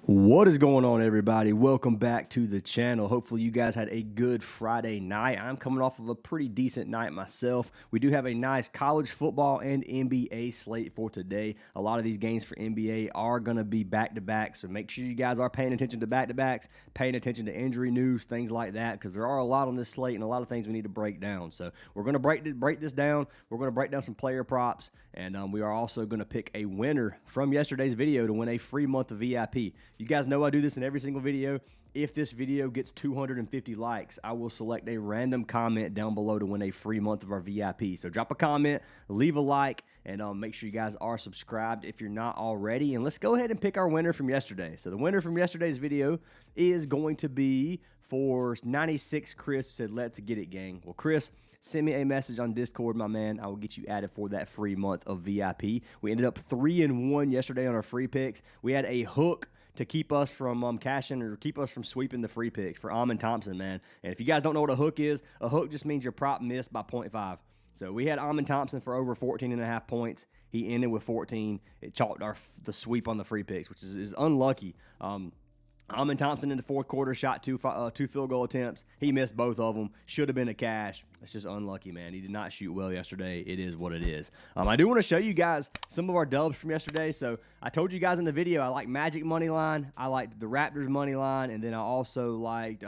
What is going on, everybody? Welcome back to the channel. Hopefully you guys had a good Friday night. I'm coming off of a pretty decent night myself. We do have a nice college football and NBA slate for today. A lot of these games for NBA are going to be back-to-back, so make sure you guys are paying attention to back-to-backs, paying attention to injury news, things like that, because there are a lot on this slate and a lot of things we need to break down. So we're going to break this down. We're going to break down some player props, and we are also going to pick a winner from yesterday's video to win a free month of VIP. You guys know I do this in every single video. If this video gets 250 likes, I will select a random comment down below to win a free month of our VIP. So drop a comment, leave a like, and make sure you guys are subscribed if you're not already. And let's go ahead and pick our winner from yesterday. So the winner from yesterday's video is going to be for 96 Chris, who said, "Let's get it, gang." Well, Chris, send me a message on Discord, my man. I will get you added for that free month of VIP. We ended up 3-1 yesterday on our free picks. We had a hook to keep us from cashing or keep us from sweeping the free picks for Amon Thompson, man. And if you guys don't know what a hook is, a hook just means your prop missed by 0.5. So we had Amon Thompson for over 14.5 points. He ended with 14. It chalked the sweep on the free picks, which is unlucky. Amon Thompson in the fourth quarter shot two field goal attempts. He missed both of them. Should have been a cash. It's just unlucky, man. He did not shoot well yesterday. It is what it is. I do want to show you guys some of our dubs from yesterday. So I told you guys in the video I like Magic money line. I liked the Raptors money line, and then I also liked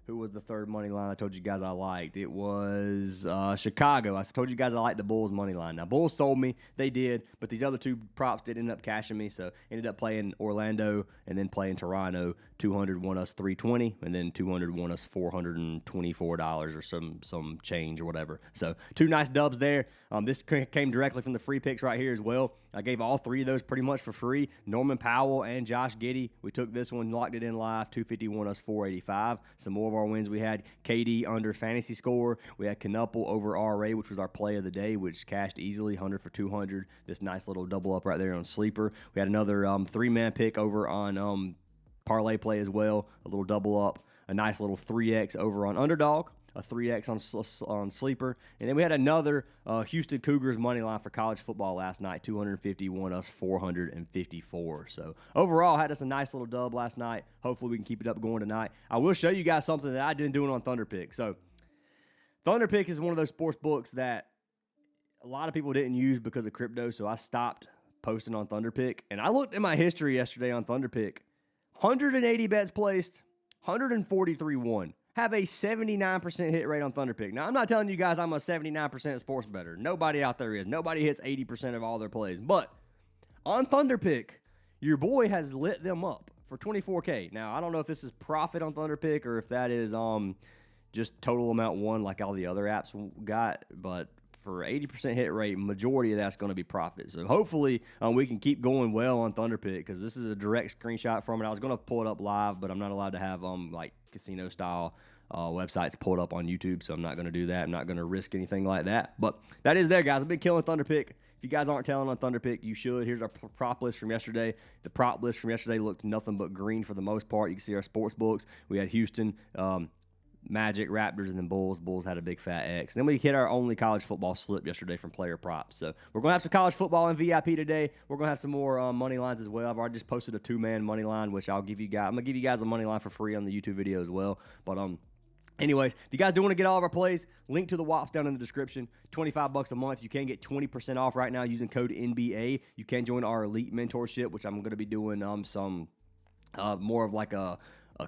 who was the third money line I told you guys I liked? It was Chicago. I told you guys I liked the Bulls money line. Now, Bulls sold me. They did. But these other two props did end up cashing me. So, ended up playing Orlando and then playing Toronto. 200 won us $320. And then 200 won us $424 or some change or whatever. So, two nice dubs there. This came directly from the free picks right here as well. I gave all three of those pretty much for free. Norman Powell and Josh Giddey. We took this one, locked it in live. 250 won us $485. Some more of our wins we had KD under fantasy score. We had Knuppel over RA, which was our play of the day, which cashed easily, 100 for 200. This nice little double up right there on Sleeper. We had another three-man pick over on parlay play as well, a little double up. A nice little 3X over on Underdog. A 3X on Sleeper. And then we had another Houston Cougars money line for college football last night. 250 won us 454. So overall, had us a nice little dub last night. Hopefully we can keep it up going tonight. I will show you guys something that I've been doing on Thunderpick. So Thunderpick is one of those sports books that a lot of people didn't use because of crypto. So I stopped posting on Thunderpick. And I looked at my history yesterday on Thunderpick. 180 bets placed, 143 won. Have a 79% hit rate on Thunderpick. Now, I'm not telling you guys I'm a 79% sports bettor. Nobody out there is. Nobody hits 80% of all their plays. But on Thunderpick, your boy has lit them up for 24K. Now, I don't know if this is profit on Thunderpick or if that is just total amount won like all the other apps got. But for 80% hit rate, majority of that's going to be profit. So hopefully we can keep going well on Thunderpick because this is a direct screenshot from it. I was going to pull it up live, but I'm not allowed to have like casino style websites pulled up on YouTube, so I'm not going to do that. I'm not going to risk anything like that. But that is there, guys. I've been killing Thunderpick. If you guys aren't telling on Thunderpick, you should. Here's our prop list from yesterday. The prop list from yesterday looked nothing but green for the most part. You can see our sports books. We had Houston, Magic, Raptors, and then Bulls. Bulls had a big fat X. And then we hit our only college football slip yesterday from player props. So we're going to have some college football and VIP today. We're going to have some more money lines as well. I've already just posted a two-man money line, which I'll give you guys. I'm going to give you guys a money line for free on the YouTube video as well. But anyways, if you guys do want to get all of our plays, link to the WAPs down in the description. $25 a month. You can get 20% off right now using code NBA. You can join our elite mentorship, which I'm going to be doing some more of like a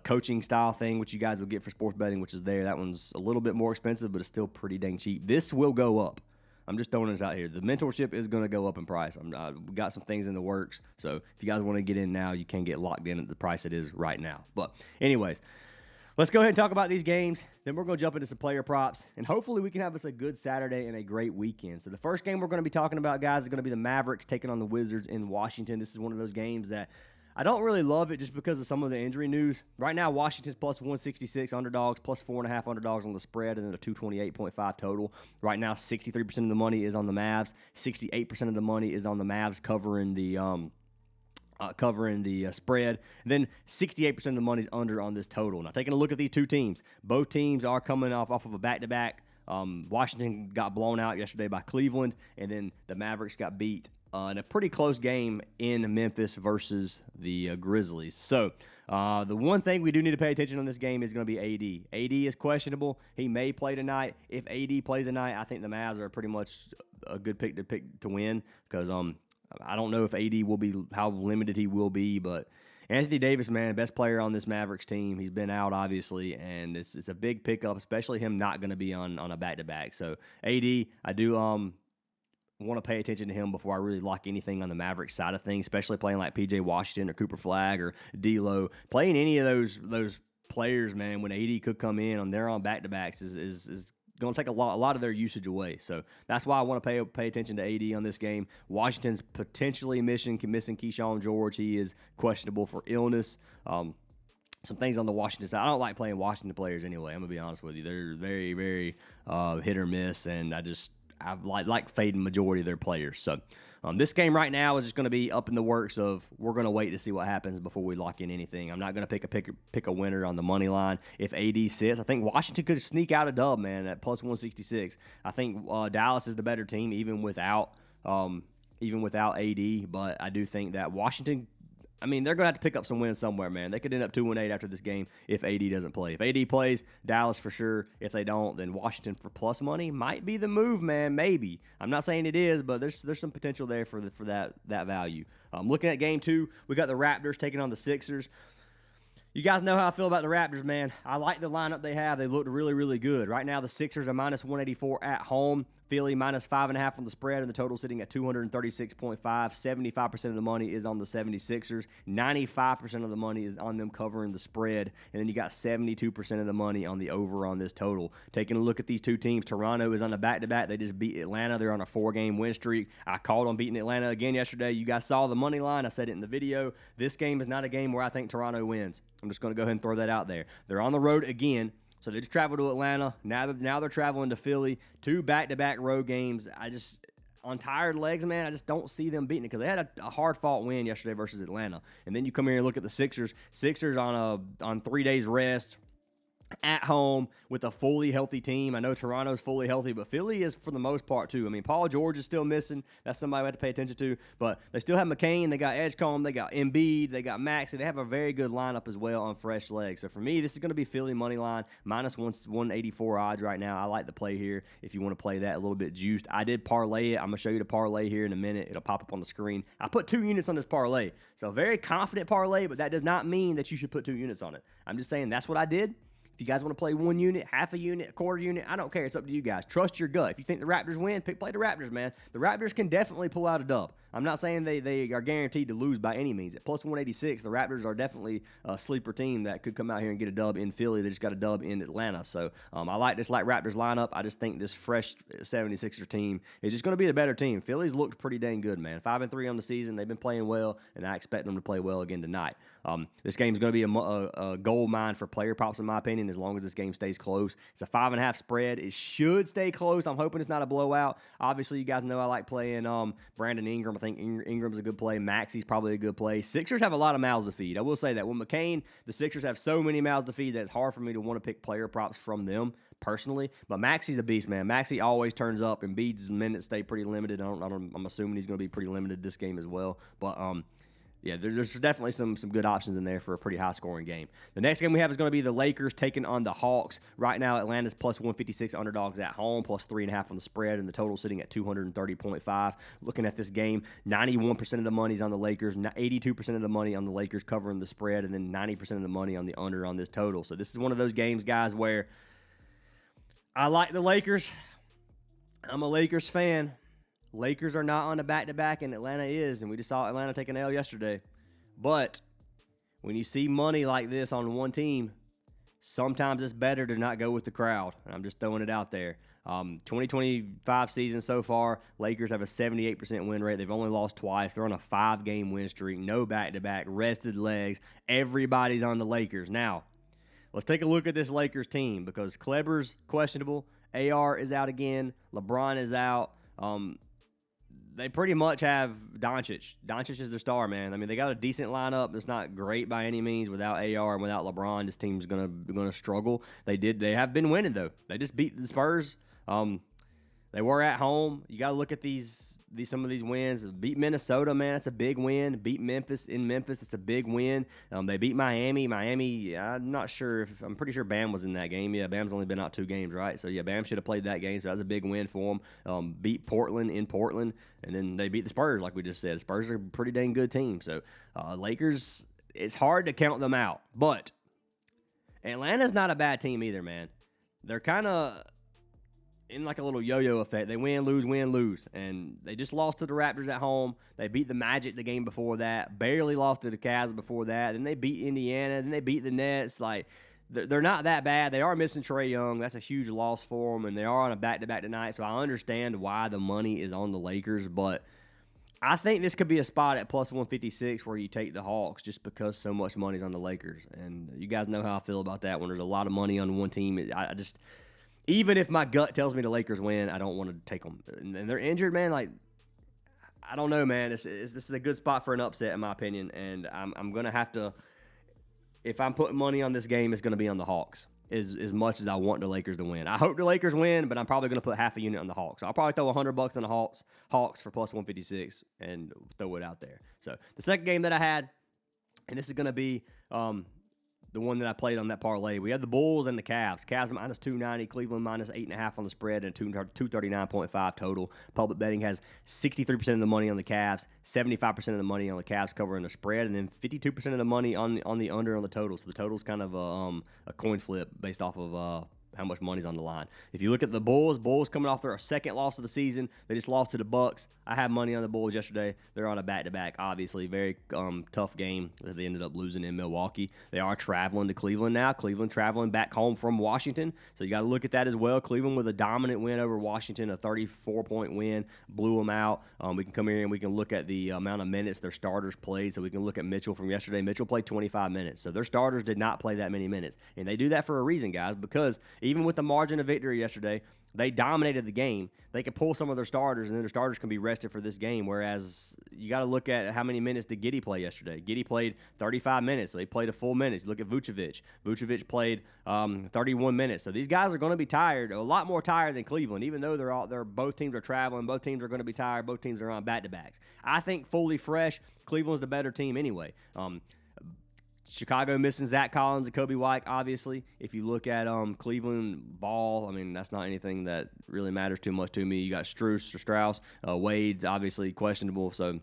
coaching style thing, which you guys will get for sports betting, which is there. That one's a little bit more expensive, but it's still pretty dang cheap. This will go up. I'm just throwing this out here. The mentorship is going to go up in price. We got some things in the works. So if you guys want to get in now, you can get locked in at the price it is right now. But anyways, let's go ahead and talk about these games. Then we're going to jump into some player props. And hopefully we can have us a good Saturday and a great weekend. So the first game we're going to be talking about, guys, is going to be the Mavericks taking on the Wizards in Washington. This is one of those games that I don't really love it just because of some of the injury news. Right now, Washington's plus 166 underdogs, plus 4.5 underdogs on the spread, and then a 228.5 total. Right now, 63% of the money is on the Mavs. 68% of the money is on the Mavs covering the spread. And then 68% of the money is under on this total. Now, taking a look at these two teams, both teams are coming off of a back-to-back. Washington got blown out yesterday by Cleveland, and then the Mavericks got beat in a pretty close game in Memphis versus the Grizzlies. So the one thing we do need to pay attention on this game is going to be AD. AD is questionable. He may play tonight. If AD plays tonight, I think the Mavs are pretty much a good pick to win because I don't know if AD will be how limited he will be, but Anthony Davis, man, best player on this Mavericks team. He's been out, obviously, and it's a big pickup, especially him not going to be on a back-to-back. So, AD, I do want to pay attention to him before I really lock anything on the Mavericks side of things, especially playing like P.J. Washington or Cooper Flagg or D'Lo. Playing any of those players, man, when AD could come in on their on back-to-backs is going to take a lot of their usage away. So that's why I want to pay attention to AD on this game. Washington's potentially missing Keyshawn George. He is questionable for illness. Some things on the Washington side. I don't like playing Washington players anyway. I'm going to be honest with you. They're very, very hit or miss, and I like fading majority of their players. So this game right now is just going to be up in the works of we're going to wait to see what happens before we lock in anything. I'm not going to pick a winner on the money line. If AD sits, I think Washington could sneak out a dub, man, at plus 166. I think Dallas is the better team even without AD, but I do think that Washington, I mean, they're going to have to pick up some wins somewhere, man. They could end up 2-8 after this game if AD doesn't play. If AD plays, Dallas for sure. If they don't, then Washington for plus money might be the move, man. Maybe. I'm not saying it is, but there's some potential there for that value. Looking at game 2, we got the Raptors taking on the Sixers. You guys know how I feel about the Raptors, man. I like the lineup they have. They looked really, really good. Right now, the Sixers are minus 184 at home. Philly minus 5.5 on the spread, and the total sitting at 236.5. 75% of the money is on the 76ers. 95% of the money is on them covering the spread. And then you got 72% of the money on the over on this total. Taking a look at these two teams, Toronto is on the back-to-back. They just beat Atlanta. They're on a 4-game win streak. I called on beating Atlanta again yesterday. You guys saw the money line. I said it in the video. This game is not a game where I think Toronto wins. I'm just going to go ahead and throw that out there. They're on the road again. So they just traveled to Atlanta. Now they're traveling to Philly. 2 back-to-back road games. On tired legs, man, I just don't see them beating it because they had a hard-fought win yesterday versus Atlanta. And then you come here and look at the Sixers. Sixers on 3 days rest at home with a fully healthy team. I know Toronto's fully healthy, but Philly is for the most part too. I mean, Paul George is still missing. That's somebody we have to pay attention to. But they still have McCain. They got Edgecombe. They got Embiid. They got Maxey. They have a very good lineup as well on fresh legs. So for me, this is going to be Philly money line minus 184 odds right now. I like the play here if you want to play that a little bit juiced. I did parlay it. I'm going to show you the parlay here in a minute. It'll pop up on the screen. I put 2 units on this parlay. So very confident parlay, but that does not mean that you should put 2 units on it. I'm just saying that's what I did. If you guys want to play 1 unit, half a unit, a quarter unit, I don't care. It's up to you guys. Trust your gut. If you think the Raptors win, play the Raptors, man. The Raptors can definitely pull out a dub. I'm not saying they are guaranteed to lose by any means. At plus 186, the Raptors are definitely a sleeper team that could come out here and get a dub in Philly. They just got a dub in Atlanta. So I like this Raptors lineup. I just think this fresh 76ers team is just going to be a better team. Philly's looked pretty dang good, man. 5-3 on the season. They've been playing well, and I expect them to play well again tonight. This game is going to be a gold mine for player props, in my opinion, as long as this game stays close. It's a 5.5 spread. It should stay close. I'm hoping it's not a blowout. Obviously, you guys know I like playing Brandon Ingram. I think Ingram's a good play. Maxey's probably a good play. Sixers have a lot of mouths to feed. I will say that. With McCain, the Sixers have so many mouths to feed that it's hard for me to want to pick player props from them personally. But Maxey's a beast, man. Maxey always turns up, and Embiid's minutes stay pretty limited. I'm assuming he's going to be pretty limited this game as well. But yeah, there's definitely some good options in there for a pretty high-scoring game. The next game we have is going to be the Lakers taking on the Hawks. Right now, Atlanta's plus 156 underdogs at home, plus 3.5 on the spread, and the total sitting at 230.5. Looking at this game, 91% of the money is on the Lakers, 82% of the money on the Lakers covering the spread, and then 90% of the money on the under on this total. So this is one of those games, guys, where I like the Lakers. I'm a Lakers fan. Lakers are not on the back-to-back, and Atlanta is, and we just saw Atlanta take an L yesterday. But when you see money like this on one team, sometimes it's better to not go with the crowd. I'm just throwing it out there. 2025 season so far, Lakers have a 78% win rate. They've only lost twice. They're on a 5-game win streak, no back-to-back, rested legs. Everybody's on the Lakers. Now, let's take a look at this Lakers team because Kleber's questionable. AR is out again. LeBron is out. They pretty much have Doncic. Doncic is their star, man. I mean, they got a decent lineup. It's not great by any means. Without AR and without LeBron, this team's gonna struggle. They have been winning though. They just beat the Spurs. They were at home. You got to look at some of these wins. Beat Minnesota, man, that's a big win. Beat Memphis in Memphis, it's a big win. They beat Miami. Miami, I'm pretty sure Bam was in that game. Yeah, Bam's only been out 2 games, right? So, yeah, Bam should have played that game, so that's a big win for them. Beat Portland in Portland, and then they beat the Spurs, like we just said. The Spurs are a pretty dang good team. So, Lakers, it's hard to count them out. But Atlanta's not a bad team either, man. They're kind of in like a little yo-yo effect. They win, lose. And they just lost to the Raptors at home. They beat the Magic the game before that. Barely lost to the Cavs before that. Then they beat Indiana. Then they beat the Nets. Like, they're not that bad. They are missing Trae Young. That's a huge loss for them. And they are on a back-to-back tonight. So I understand why the money is on the Lakers. But I think this could be a spot at plus 156 where you take the Hawks just because so much money's on the Lakers. And you guys know how I feel about that when there's a lot of money on one team. I just... Even if my gut tells me the Lakers win, I don't want to take them. And they're injured, man. Like, I don't know, man. This is a good spot for an upset, in my opinion. And I'm going to have to, if I'm putting money on this game, it's going to be on the Hawks as much as I want the Lakers to win. I hope the Lakers win, but I'm probably going to put half a unit on the Hawks. So I'll probably throw $100 on the Hawks for plus 156 and throw it out there. So the second game that I had, and this is going to be the one that I played on that parlay. We had the Bulls and the Cavs. Cavs minus 290, Cleveland minus 8.5 on the spread, and 239.5 total. Public betting has 63% of the money on the Cavs, 75% of the money on the Cavs covering the spread, and then 52% of the money on the under on the total. So the total's kind of a coin flip based off of how much money's on the line. If you look at the Bulls coming off their second loss of the season. They just lost to the Bucks. I had money on the Bulls yesterday. They're on a back-to-back, obviously. Very tough game that they ended up losing in Milwaukee. They are traveling to Cleveland now. Cleveland traveling back home from Washington. So you got to look at that as well. Cleveland with a dominant win over Washington, a 34-point win, blew them out. We can come here and we can look at the amount of minutes their starters played. So we can look at Mitchell from yesterday. Mitchell played 25 minutes. So their starters did not play that many minutes. And they do that for a reason, guys, because even with the margin of victory yesterday, they dominated the game. They could pull some of their starters, and then their starters can be rested for this game, whereas you got to look at how many minutes did Giddey play yesterday. Giddey played 35 minutes, so they played a full minute. You look at Vucevic. Vucevic played 31 minutes. So these guys are going to be tired, a lot more tired than Cleveland, even though they're both teams are traveling, both teams are going to be tired, both teams are on back-to-backs. I think fully fresh, Cleveland's the better team anyway. Chicago missing Zach Collins and Kobe White, obviously. If you look at Cleveland ball, I mean, that's not anything that really matters too much to me. You got Strauss, Wade's obviously questionable. So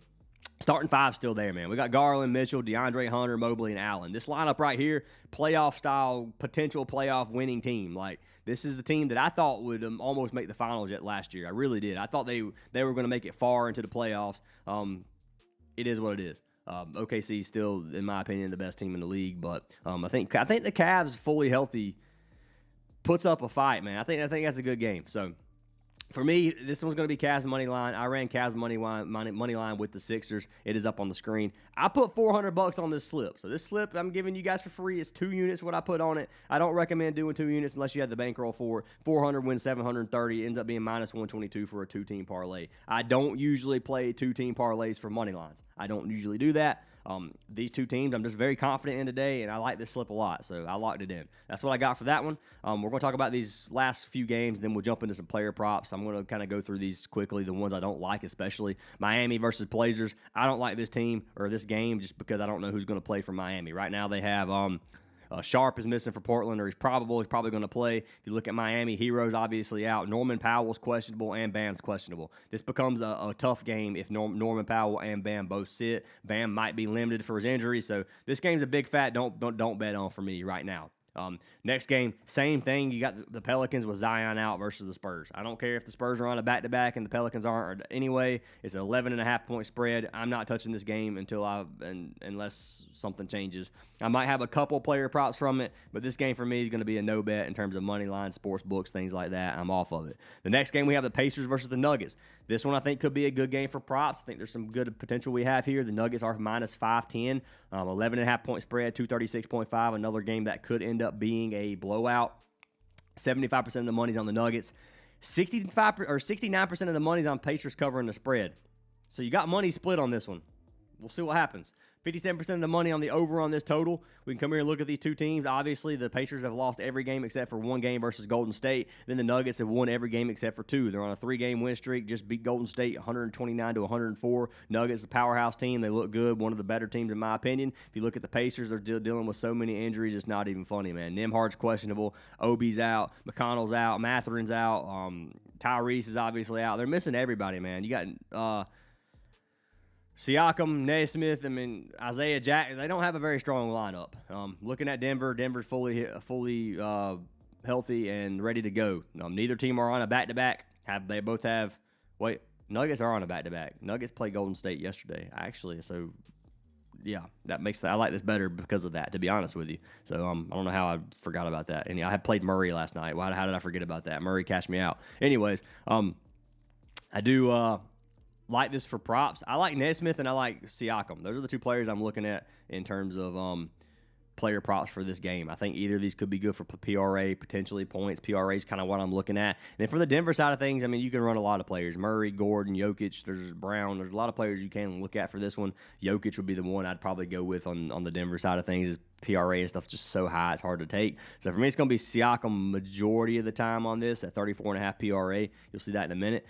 starting five still there, man. We got Garland, Mitchell, DeAndre Hunter, Mobley, and Allen. This lineup right here, playoff-style, potential playoff winning team. Like, this is the team that I thought would almost make the finals yet last year. I really did. I thought they were going to make it far into the playoffs. It is what it is. OKC is still, in my opinion, the best team in the league, but I think the Cavs fully healthy puts up a fight, man. I think that's a good game. So for me, this one's going to be Cavs money line. I ran Cavs money line with the Sixers. It is up on the screen. I put $400 on this slip. So this slip I'm giving you guys for free. It's 2 units what I put on it. I don't recommend doing 2 units unless you have the bankroll for it. 400 wins 730. It ends up being minus 122 for a 2-team parlay. I don't usually play 2-team parlays for money lines. I don't usually do that. These 2 teams I'm just very confident in today, and I like this slip a lot, so I locked it in. That's what I got for that one. We're going to talk about these last few games, then we'll jump into some player props. I'm going to kind of go through these quickly, the ones I don't like especially. Miami versus Blazers. I don't like this team or this game just because I don't know who's going to play for Miami. Right now they have Sharp is missing for Portland, or he's probably going to play. If you look at Miami, Hero's obviously out. Norman Powell's questionable, and Bam's questionable. This becomes a tough game if Norman Powell and Bam both sit. Bam might be limited for his injury, so this game's a big fat don't bet on for me right now. Next game, same thing. You got the Pelicans with Zion out versus the Spurs. I don't care if the Spurs are on a back-to-back and the Pelicans aren't. Anyway, it's an 11.5-point spread. I'm not touching this game unless something changes. I might have a couple player props from it, but this game for me is going to be a no bet in terms of money line, sports books, things like that. I'm off of it. The next game we have the Pacers versus the Nuggets. This one I think could be a good game for props. I think there's some good potential we have here. The Nuggets are minus 510, 11.5-point spread, 236.5. Another game that could end up being a blowout. 75% of the money's on the Nuggets. 69% of the money's on Pacers covering the spread. So you got money split on this one. we'll see what happens. 57% of the money on the over on this total. We can come here and look at these two teams. Obviously, the Pacers have lost every game except for one game versus Golden State. Then the Nuggets have won every game except for two. They're on a 3-game win streak. Just beat Golden State 129 to 104. Nuggets, the powerhouse team. They look good. One of the better teams in my opinion. If you look at the Pacers, they're dealing with so many injuries. It's not even funny, man. Nembhard's questionable. Obi's out. McConnell's out. Matherin's out. Tyrese is obviously out. They're missing everybody, man. You got Siakam, Naismith, Isaiah Jackson. They don't have a very strong lineup. Looking at Denver, Denver's fully healthy and ready to go. Neither team are on a back-to-back. Nuggets are on a back-to-back. Nuggets played Golden State yesterday, actually. So, yeah, I like this better because of that, to be honest with you. So, I don't know how I forgot about that. And I had played Murray last night. How did I forget about that? Murray cashed me out. Anyways, I do like this for props. I like Naismith and I like Siakam. Those are the two players I'm looking at in terms of player props for this game. I think either of these could be good for PRA, potentially points. PRA is kind of what I'm looking at. And then for the Denver side of things, you can run a lot of players. Murray, Gordon, Jokic, there's Brown. There's a lot of players you can look at for this one. Jokic would be the one I'd probably go with on the Denver side of things. His PRA and stuff just so high, it's hard to take. So for me, it's going to be Siakam majority of the time on this at 34.5 PRA. You'll see that in a minute.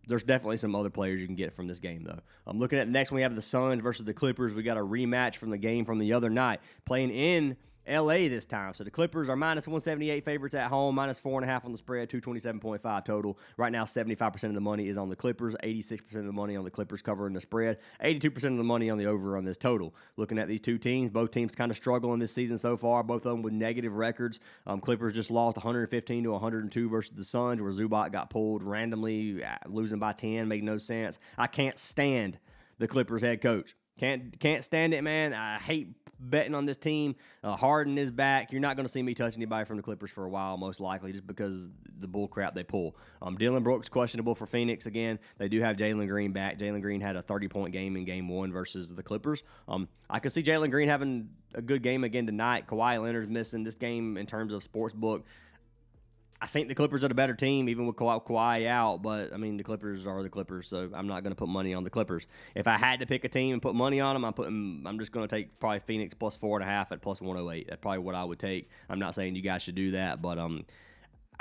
There's definitely some other players you can get from this game, though. I'm looking at the next one. We have the Suns versus the Clippers. We got a rematch from the game from the other night, playing in L.A. this time. So the Clippers are minus 178 favorites at home, minus 4.5 on the spread, 227.5 total. Right now, 75% of the money is on the Clippers, 86% of the money on the Clippers covering the spread, 82% of the money on the over on this total. Looking at these two teams, both teams kind of struggling this season so far, both of them with negative records. Clippers just lost 115 to 102 versus the Suns, where Zubac got pulled randomly, losing by 10, made no sense. I can't stand the Clippers head coach. Can't stand it, man. I hate betting on this team. Harden is back. You're not going to see me touch anybody from the Clippers for a while, most likely, just because the bull crap they pull. Dylan Brooks questionable for Phoenix again. They do have Jalen Green back. Jalen Green had a 30-point game in Game 1 versus the Clippers. I could see Jalen Green having a good game again tonight. Kawhi Leonard's missing this game in terms of sportsbook. I think the Clippers are the better team, even with Kawhi out. But, the Clippers are the Clippers, so I'm not going to put money on the Clippers. If I had to pick a team and put money on them, I'm just going to take probably Phoenix plus 4.5 at plus 108. That's probably what I would take. I'm not saying you guys should do that, but I'm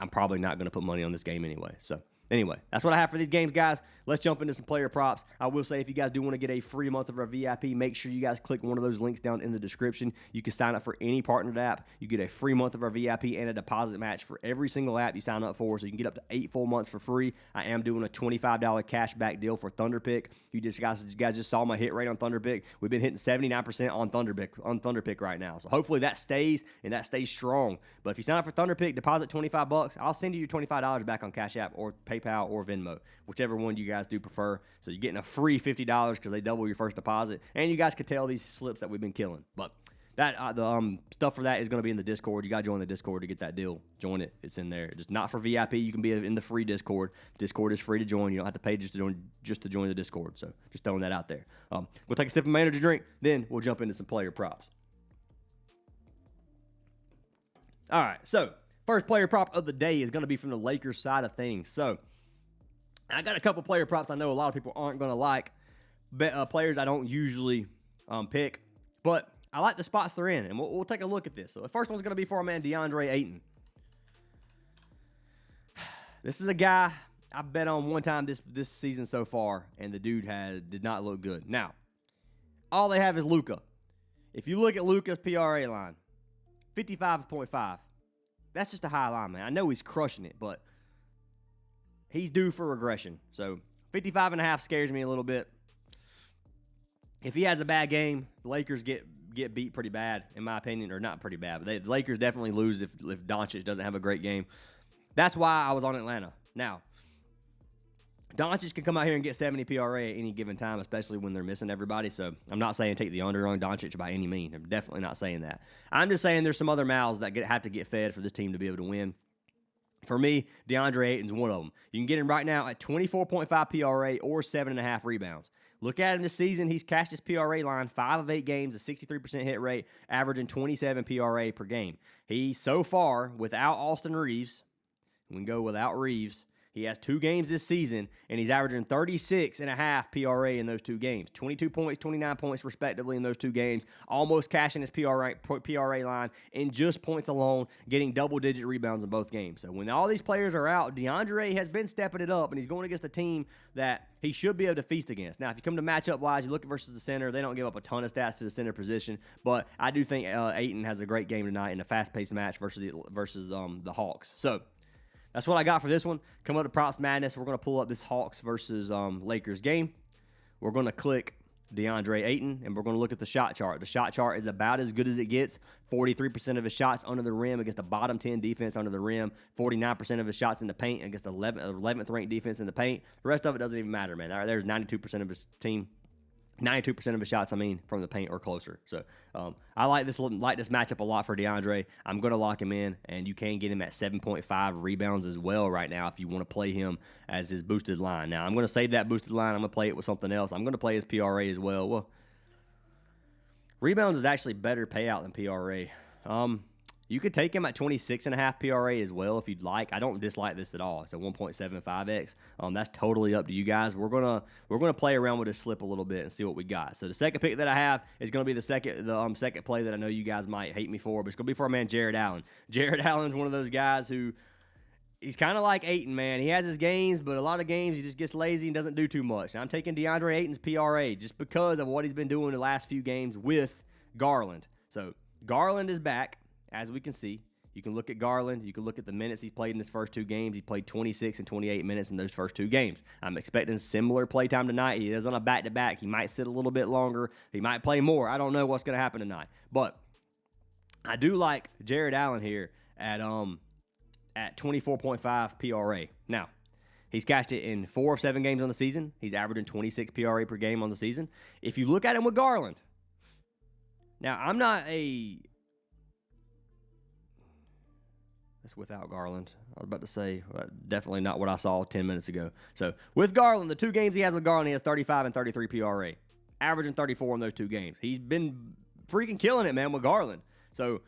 probably not going to put money on this game anyway. So, anyway, that's what I have for these games, guys. Let's jump into some player props. I will say, if you guys do want to get a free month of our VIP, make sure you guys click one of those links down in the description. You can sign up for any partnered app. You get a free month of our VIP and a deposit match for every single app you sign up for, so you can get up to 8 full months for free. I am doing a $25 cash back deal for Thunderpick. You guys just saw my hit rate on Thunderpick. We've been hitting 79% on Thunderpick right now. So hopefully that stays, and that stays strong. But if you sign up for Thunderpick, deposit $25, I'll send you your $25 back on Cash App or PayPal or Venmo, whichever one you guys do prefer. So you're getting a free $50 because they double your first deposit, and you guys could tell these slips that we've been killing. But that the stuff for that is going to be in the Discord. You got to join the Discord to get that deal. Join it. It's in there. Just not for VIP. You can be in the free Discord. Discord is free to join. You don't have to pay just to join the Discord. So just throwing that out there. We'll take a sip of my energy drink, then we'll jump into some player props. All right, so first player prop of the day is going to be from the Lakers side of things. So I got a couple player props I know a lot of people aren't going to like. Players I don't usually pick, but I like the spots they're in, and we'll take a look at this. So the first one's going to be for our man DeAndre Ayton. This is a guy I've bet on one time this season so far, and the dude did not look good. Now, all they have is Luka. If you look at Luka's PRA line, 55.5. That's just a high line, man. I know he's crushing it, but he's due for regression. So 55.5 scares me a little bit. If he has a bad game, the Lakers get beat pretty bad, in my opinion, or not pretty bad, but the Lakers definitely lose if Doncic doesn't have a great game. That's why I was on Atlanta. Now, Doncic can come out here and get 70 PRA at any given time, especially when they're missing everybody. So I'm not saying take the under on Doncic by any means. I'm definitely not saying that. I'm just saying there's some other mouths that have to get fed for this team to be able to win. For me, DeAndre Ayton's one of them. You can get him right now at 24.5 PRA or 7.5 rebounds. Look at him this season. He's cashed his PRA line 5 of 8 games, a 63% hit rate, averaging 27 PRA per game. He, so far, without Austin Reeves, we can go without Reeves, He has 2 games this season, and he's averaging 36.5 PRA in those 2 games. 22 points, 29 points respectively in those 2 games. Almost cashing his PRA line in just points alone, getting double-digit rebounds in both games. So when all these players are out, DeAndre has been stepping it up, and he's going against a team that he should be able to feast against. Now, if you come to matchup-wise, you look versus the center, they don't give up a ton of stats to the center position, but I do think Ayton has a great game tonight in a fast-paced match versus the Hawks. So that's what I got for this one. Come up to Props Madness. We're going to pull up this Hawks versus Lakers game. We're going to click DeAndre Ayton, and we're going to look at the shot chart. The shot chart is about as good as it gets. 43% of his shots under the rim against the bottom 10 defense under the rim. 49% of his shots in the paint against the 11th ranked defense in the paint. The rest of it doesn't even matter, man. There's 92% of his team. 92% of his shots, from the paint or closer. So I like this matchup a lot for DeAndre. I'm going to lock him in, and you can get him at 7.5 rebounds as well right now if you want to play him as his boosted line. Now, I'm going to save that boosted line. I'm going to play it with something else. I'm going to play his PRA as well. Well, rebounds is actually better payout than PRA. You could take him at 26.5 PRA as well if you'd like. I don't dislike this at all. It's a 1.75x. That's totally up to you guys. We're gonna play around with this slip a little bit and see what we got. So the second pick that I have is gonna be the second play that I know you guys might hate me for, but it's gonna be for our man Jared Allen. Jared Allen's one of those guys who he's kind of like Ayton, man. He has his games, but a lot of games he just gets lazy and doesn't do too much. And I'm taking DeAndre Ayton's PRA just because of what he's been doing the last few games with Garland. So Garland is back. As we can see, you can look at Garland. You can look at the minutes he's played in his first 2 games. He played 26 and 28 minutes in those first 2 games. I'm expecting similar playtime tonight. He is on a back-to-back. He might sit a little bit longer. He might play more. I don't know what's going to happen tonight. But I do like Jared Allen here at 24.5 PRA. Now, he's cashed it in 4 of 7 games on the season. He's averaging 26 PRA per game on the season. If you look at him with Garland, now I'm not a... That's without Garland. I was about to say, definitely not what I saw 10 minutes ago. So, with Garland, the 2 games he has with Garland, he has 35 and 33 PRA. Averaging 34 in those 2 games. He's been freaking killing it, man, with Garland. So,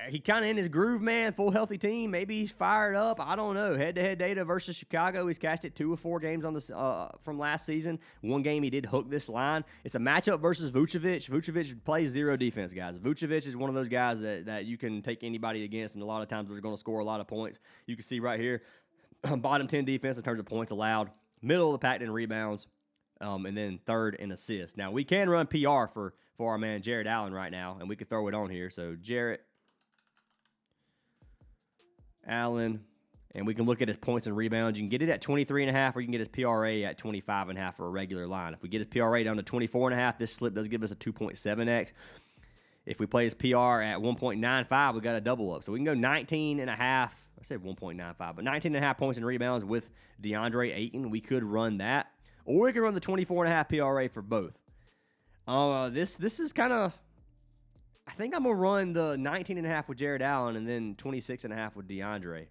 he kind of in his groove, man. Full healthy team. Maybe he's fired up. I don't know. Head-to-head data versus Chicago. He's cashed it 2 of 4 games on the from last season. 1 game he did hook this line. It's a matchup versus Vucevic. Vucevic plays 0 defense, guys. Vucevic is one of those guys that you can take anybody against, and a lot of times they're going to score a lot of points. You can see right here, bottom 10 defense in terms of points allowed. Middle of the pack in rebounds, and then 3rd in assists. Now, we can run PR for our man Jared Allen right now, and we could throw it on here. So, Jared Allen, and we can look at his points and rebounds. You can get it at 23.5, or you can get his PRA at 25.5 for a regular line. If we get his PRA down to 24.5, this slip does give us a 2.7x. If we play his PR at 1.95, we got a double up. So we can go 19.5. I said 1.95, but 19.5 points and rebounds with DeAndre Ayton. We could run that, or we could run the 24.5 PRA for both. This is kind of... I think I'm going to run the 19.5 with Jared Allen and then 26.5 with DeAndre.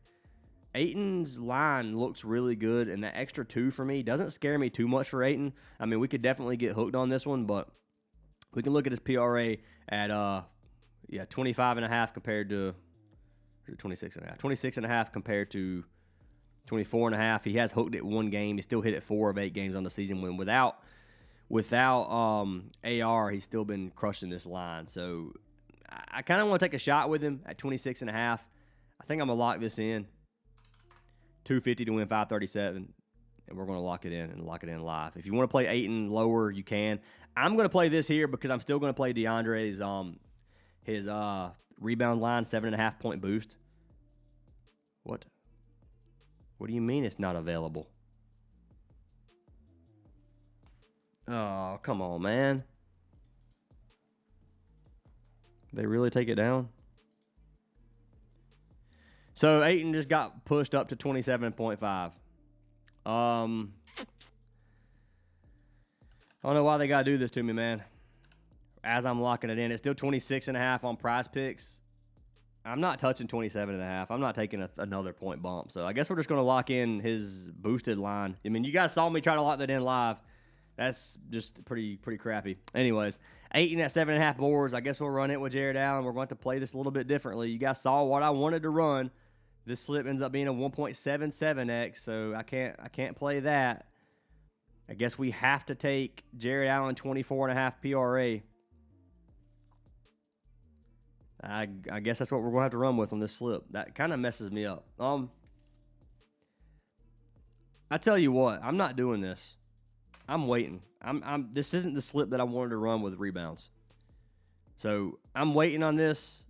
Ayton's line looks really good, and that extra 2 for me doesn't scare me too much for Ayton. I mean, we could definitely get hooked on this one, but we can look at his PRA at 25.5 compared to 26.5. 26.5 compared to 24.5. He has hooked it 1 game. He still hit it 4 of 8 games on the season when without AR, he's still been crushing this line. So I kind of want to take a shot with him at 26.5. I think I'm going to lock this in. 250 to win 537. And we're going to lock it in and lock it in live. If you want to play Ayton lower, you can. I'm going to play this here because I'm still going to play DeAndre's his rebound line, 7.5 point boost. What do you mean it's not available? Oh, come on, man. They really take it down? So, Ayton just got pushed up to 27.5. I don't know why they got to do this to me, man. As I'm locking it in, it's still 26.5 on Prizepicks. I'm not touching 27.5. I'm not taking another point bump. So, I guess we're just going to lock in his boosted line. I mean, you guys saw me try to lock that in live. That's just pretty crappy. Anyways, Ayton at 7.5 boards. I guess we'll run it with Jared Allen. We're going to play this a little bit differently. You guys saw what I wanted to run. This slip ends up being a 1.77x, so I can't play that. I guess we have to take Jared Allen 24.5 PRA. I guess that's what we're going to have to run with on this slip. That kind of messes me up. I tell you what, I'm not doing this. I'm waiting. This isn't the slip that I wanted to run with rebounds. So I'm waiting on this.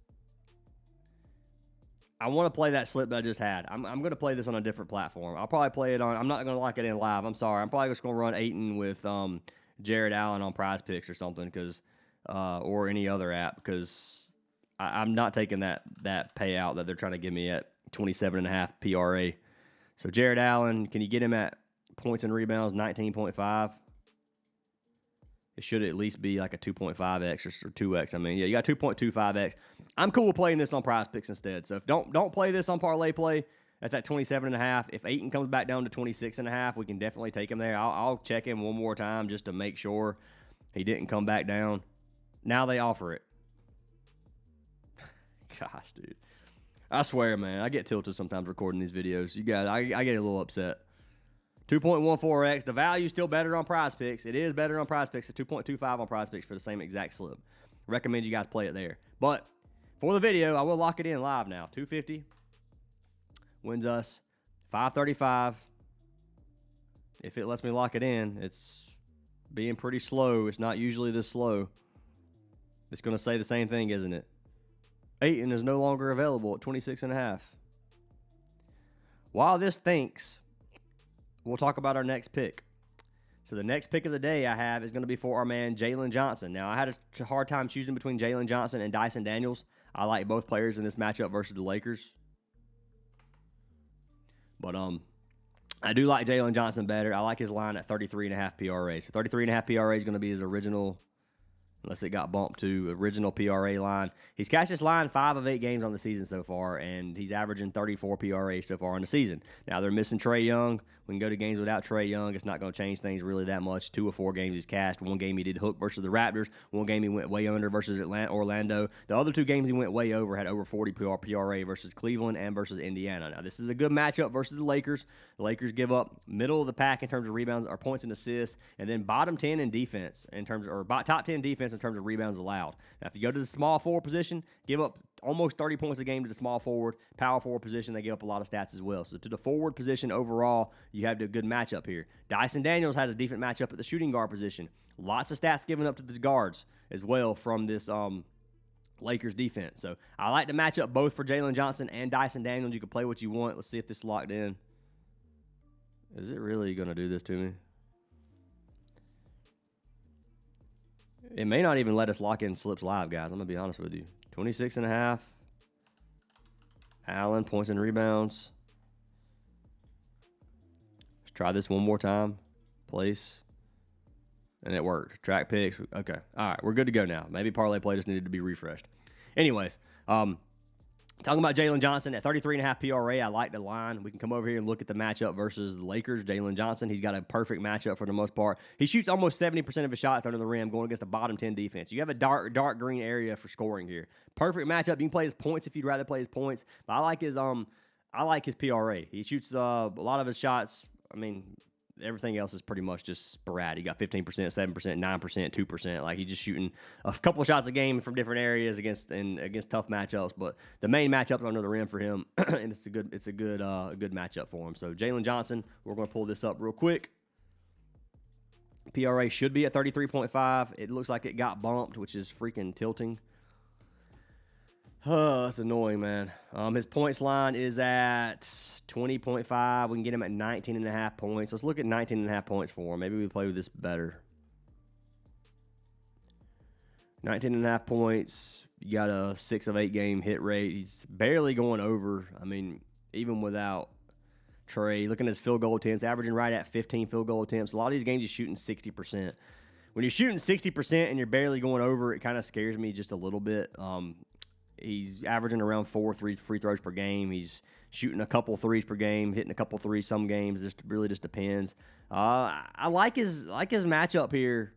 I want to play that slip that I just had. I'm going to play this on a different platform. I'll probably play it on. I'm not going to lock it in live. I'm sorry. I'm probably just going to run Ayton with Jared Allen on Prizepicks or something, or any other app, because I'm not taking that payout that they're trying to give me at 27.5 PRA. So Jared Allen, can you get him at points and rebounds 19.5? It should at least be like a 2.5x or 2x. I mean, yeah, you got 2.25x. I'm cool with playing this on Prizepicks instead. So if don't play this on parlay play at that 27.5. If Ayton comes back down to 26.5, we can definitely take him there. I'll check him one more time just to make sure he didn't come back down. Now they offer it. Gosh, dude. I swear, man, I get tilted sometimes recording these videos. You guys, I get a little upset. 2.14x. The value's still better on Prizepicks. It is better on Prizepicks. It's 2.25 on Prizepicks for the same exact slip. Recommend you guys play it there. But for the video, I will lock it in live now. 250 wins us 535. If it lets me lock it in, it's being pretty slow. It's not usually this slow. It's going to say the same thing, isn't it? Ayton is no longer available at 26.5. While this thinks, we'll talk about our next pick. So the next pick of the day I have is going to be for our man Jalen Johnson. Now, I had a hard time choosing between Jalen Johnson and Dyson Daniels. I like both players in this matchup versus the Lakers. But I do like Jalen Johnson better. I like his line at 33.5 PRA. So 33.5 PRA is going to be his original, unless it got bumped to original PRA line. He's cashed this line 5 of 8 games on the season so far, and he's averaging 34 PRA so far on the season. Now, they're missing Trae Young. We can go to games without Trae Young. It's not going to change things really that much. 2 of 4 games he's cashed. 1 game he did hook versus the Raptors. 1 game he went way under versus Orlando. The other 2 games he went way over, had over 40 PRA versus Cleveland and versus Indiana. Now, this is a good matchup versus the Lakers. The Lakers give up middle of the pack in terms of rebounds or points and assists, and then bottom 10 in defense in terms of, or top 10 defense in terms of rebounds allowed. Now, if you go to the small forward position, give up almost 30 points a game to the small forward. Power forward position, they give up a lot of stats as well. So to the forward position overall, you have a good matchup here. Dyson Daniels has a decent matchup at the shooting guard position. Lots of stats given up to the guards as well from this Lakers defense. So I like to match up both for Jalen Johnson and Dyson Daniels. You can play what you want. Let's see if this is locked in. Is it really going to do this to me? It may not even let us lock in slips live, guys. I'm going to be honest with you. 26.5. Allen, points and rebounds. Let's try this one more time. Place. And it worked. Track picks. Okay. All right. We're good to go now. Maybe parlay play just needed to be refreshed. Anyways, talking about Jalen Johnson at 33.5 PRA, I like the line. We can come over here and look at the matchup versus the Lakers. Jalen Johnson, he's got a perfect matchup for the most part. He shoots almost 70% of his shots under the rim going against the bottom 10 defense. You have a dark green area for scoring here. Perfect matchup. You can play his points if you'd rather play his points. But I like his PRA. He shoots a lot of his shots. I mean, everything else is pretty much just sporadic. You got 15%, 7%, 9%, 2%. Like, he's just shooting a couple of shots a game from different areas against tough matchups. But the main matchup is under the rim for him, and it's a good matchup for him. So Jalen Johnson, we're going to pull this up real quick. PRA should be at 33.5. It looks like it got bumped, which is freaking tilting. That's annoying, man. His points line is at 20.5. We can get him at 19.5 points. Let's look at 19.5 points for him. Maybe we play with this better. 19.5 points. You got a 6 of 8 game hit rate. He's barely going over. I mean, even without Trae. Looking at his field goal attempts, averaging right at 15 field goal attempts. A lot of these games he's shooting 60%. When you're shooting 60% and you're barely going over, it kind of scares me just a little bit. He's averaging around 4 free throws per game. He's shooting a couple threes per game, hitting a couple threes some games. Just really just depends. I like his matchup here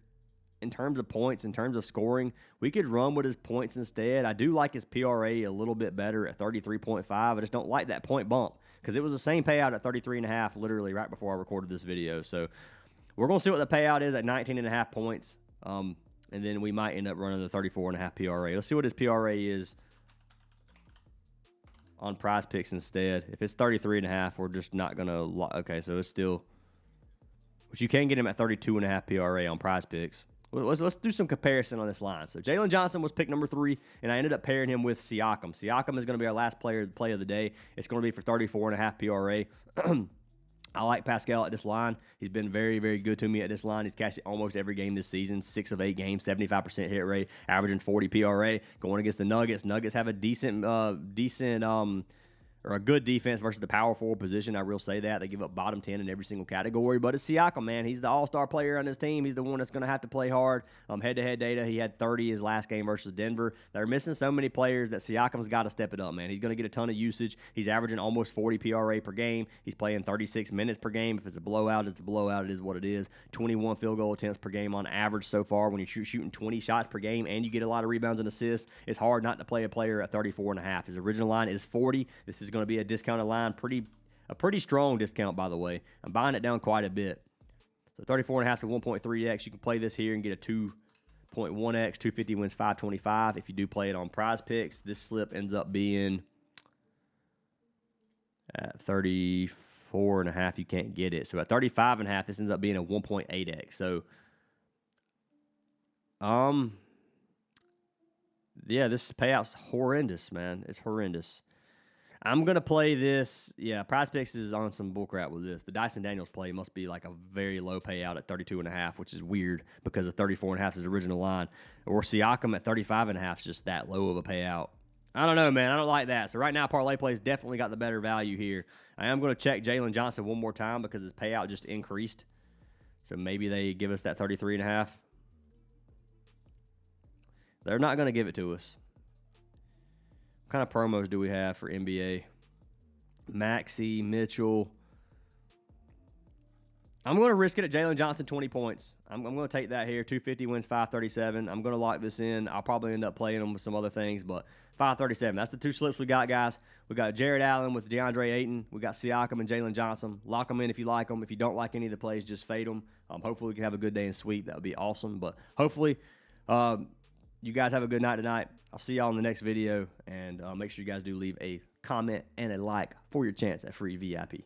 in terms of points, in terms of scoring, we could run with his points instead. I do like his PRA a little bit better at 33.5. I just don't like that point bump because it was the same payout at 33.5 literally right before I recorded this video. So we're going to see what the payout is at 19.5 points. And then we might end up running the 34.5 PRA. Let's see what his PRA is on Prizepicks instead. If it's 33.5, we're just not going to... Okay, so it's still... But you can get him at 32.5 PRA on Prizepicks. Let's do some comparison on this line. So Jalen Johnson was pick number 3, and I ended up pairing him with Siakam. Siakam is going to be our last play of the day. It's going to be for 34.5 PRA. I like Pascal at this line. He's been very, very good to me at this line. He's cashed almost every game this season, 6 of 8 games, 75% hit rate, averaging 40 PRA. Going against the Nuggets. Nuggets have a or a good defense versus the power forward position. I will say that. They give up bottom 10 in every single category. But it's Siakam, man. He's the all-star player on this team. He's the one that's going to have to play hard. Head-to-head data, he had 30 his last game versus Denver. They're missing so many players that Siakam's got to step it up, man. He's going to get a ton of usage. He's averaging almost 40 PRA per game. He's playing 36 minutes per game. If it's a blowout, it's a blowout. It is what it is. 21 field goal attempts per game on average so far. When you're shooting 20 shots per game and you get a lot of rebounds and assists, it's hard not to play a player at 34.5. His original line is 40. This is going to be a discounted line. A pretty strong discount, by the way. I'm buying it down quite a bit. So 34.5 to 1.3x. You can play this here and get a 2.1x. 250 wins 525. If you do play it on Prizepicks, this slip ends up being at 34.5. You can't get it. So at 35.5, this ends up being a 1.8x. So, yeah, this payout's horrendous, man. It's horrendous. I'm going to play this. Yeah, Prizepicks is on some bullcrap with this. The Dyson Daniels play must be like a very low payout at 32.5, which is weird because of 34.5 is his original line. Or Siakam at 35.5 is just that low of a payout. I don't know, man. I don't like that. So right now, parlay plays definitely got the better value here. I am going to check Jalen Johnson one more time because his payout just increased. So maybe they give us that 33.5. They're not going to give it to us. What kind of promos do we have for NBA? Maxey, Mitchell. I'm going to risk it at Jalen Johnson, 20 points. I'm going to take that here. 250 wins 537. I'm going to lock this in. I'll probably end up playing them with some other things, but 537. That's the 2 slips we got, guys. We got Jared Allen with DeAndre Ayton. We got Siakam and Jalen Johnson. Lock them in if you like them. If you don't like any of the plays, just fade them. Hopefully we can have a good day and sweep. That would be awesome. But hopefully you guys have a good night tonight. I'll see y'all in the next video, and make sure you guys do leave a comment and a like for your chance at free VIP.